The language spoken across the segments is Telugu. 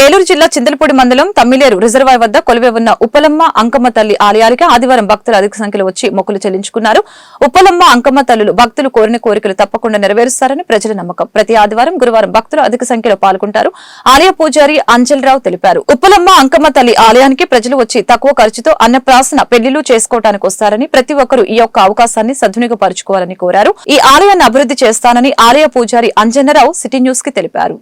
ఏలూరు జిల్లా చింతలపూడి మండలం తమ్మిలేరు రిజర్వాయర్ వద్ద కొలువై ఉన్న ఉప్పలమ్మ అంకమ్మ తల్లి ఆలయానికి ఆదివారం భక్తులు అధిక సంఖ్యలో వచ్చి మొక్కులు చెల్లించుకున్నారు. ఉప్పలమ్మ అంకమ్మ తల్లులు భక్తులు కోరిన కోరికలు తప్పకుండా నెరవేరుస్తారని ప్రజల నమ్మకం. ప్రతి ఆదివారం, గురువారం భక్తులు అధిక సంఖ్యలో పాల్గొంటారు. ఆలయ పూజారి అంజల్రావు తెలిపారు. ఉప్పలమ్మ అంకమ్మ తల్లి ఆలయానికి ప్రజలు వచ్చి తక్కువ ఖర్చుతో అన్నప్రాసన పెళ్లిళ్లు చేసుకోవడానికి వస్తారని, ప్రతి ఒక్కరూ ఈ యొక్క అవకాశాన్ని సద్వినియోగపరచుకోవాలని కోరారు. ఈ ఆలయాన్ని అభివృద్ధి చేస్తానని ఆలయ పూజారి అంజన్నరావు సిటీ న్యూస్ కి తెలిపారు.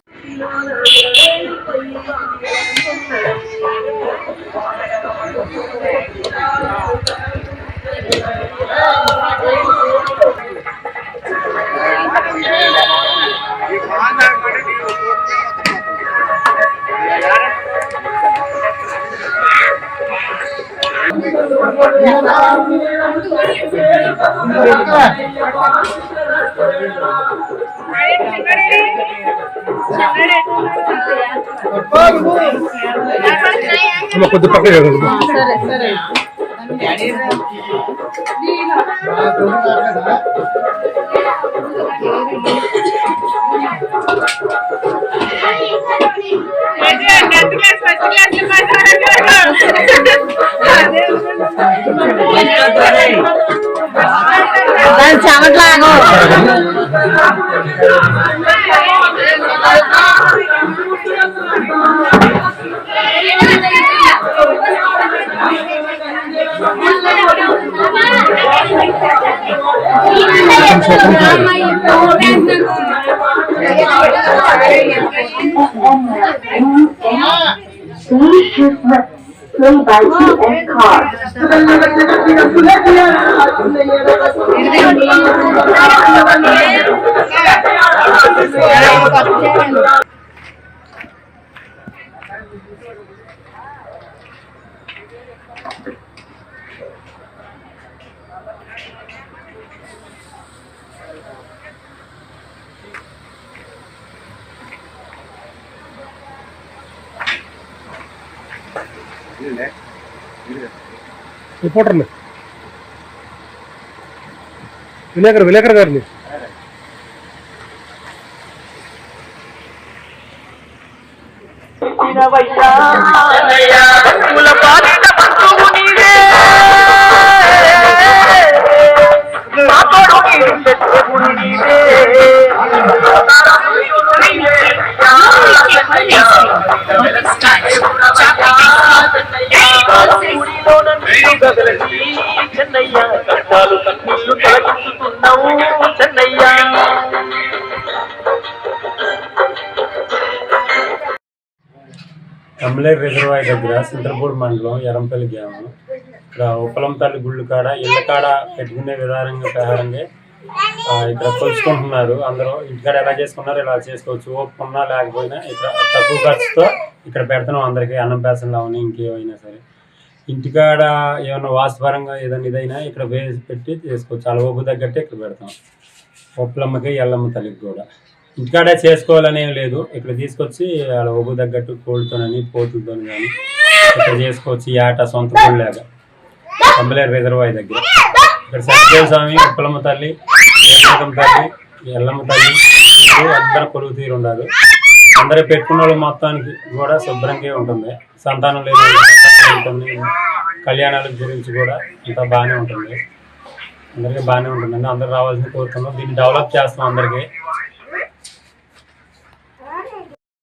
కొద్ది పక్కన చెమట్లాగో by TN Car. రిపోర్టర్ విలేకర్ గారిని తమ్మిలేరు రిజర్వాయర్ దగ్గర చింతలపూడి మండలం ఎరంపల్లి గ్రామం. ఇక్కడ ఉప్పలమ్మ తల్లి గుళ్ళు కాడ ఇళ్ళ కాడ పెట్టుకునే విధానంగా ప్రహారంగా ఇక్కడ కొలుచుకుంటున్నారు. అందరూ ఇంటికాడ ఎలా చేసుకున్నారు ఇలా చేసుకోవచ్చు. ఓపుకున్నా లేకపోయినా ఇక్కడ తక్కువ ఖర్చుతో ఇక్కడ పెడుతున్నాం అందరికీ. అన్నం పేసనలు అవన్నీ ఇంకేమైనా సరే ఇంటికాడ ఏమైనా వాస్తుపరంగా ఏదైనా ఇదైనా ఇక్కడ వేసి పెట్టి చేసుకోవచ్చు. అలా ఓపు తగ్గట్టే ఇక్కడ పెడతాం. ఉప్పలమ్మకి ఎల్లమ్మ తల్లికి కూడా ఇంటికాడే చేసుకోవాలనేం లేదు. ఇక్కడ తీసుకొచ్చి అలా ఓపు తగ్గట్టు కోళ్ళతోనని పోతులతో కానీ ఇక్కడ చేసుకోవచ్చు. ఈ ఆట సొంత కోళ్ళలాగా తమ్మిలేరు రిజర్వాయర్ దగ్గర ఇక్కడ సత్యదేవ స్వామి, ఉప్పలమ్మ తల్లి, ఏకమ్మ తల్లి, ఎల్లమ్మ తల్లి అందరూ కొలువు తీరు ఉండాలి. అందరూ పెట్టుకున్న వాళ్ళు మొత్తానికి కూడా శుభ్రంగా ఉంటుంది. సంతానం లేదు ఉంటుంది. కళ్యాణాల గురించి కూడా ఇంత బాగానే ఉంటుంది. అందరికీ బాగానే ఉంటుందండి. అందరూ రావాల్సిన కోరుతున్నాం. దీన్ని డెవలప్ చేస్తాం అందరికీ.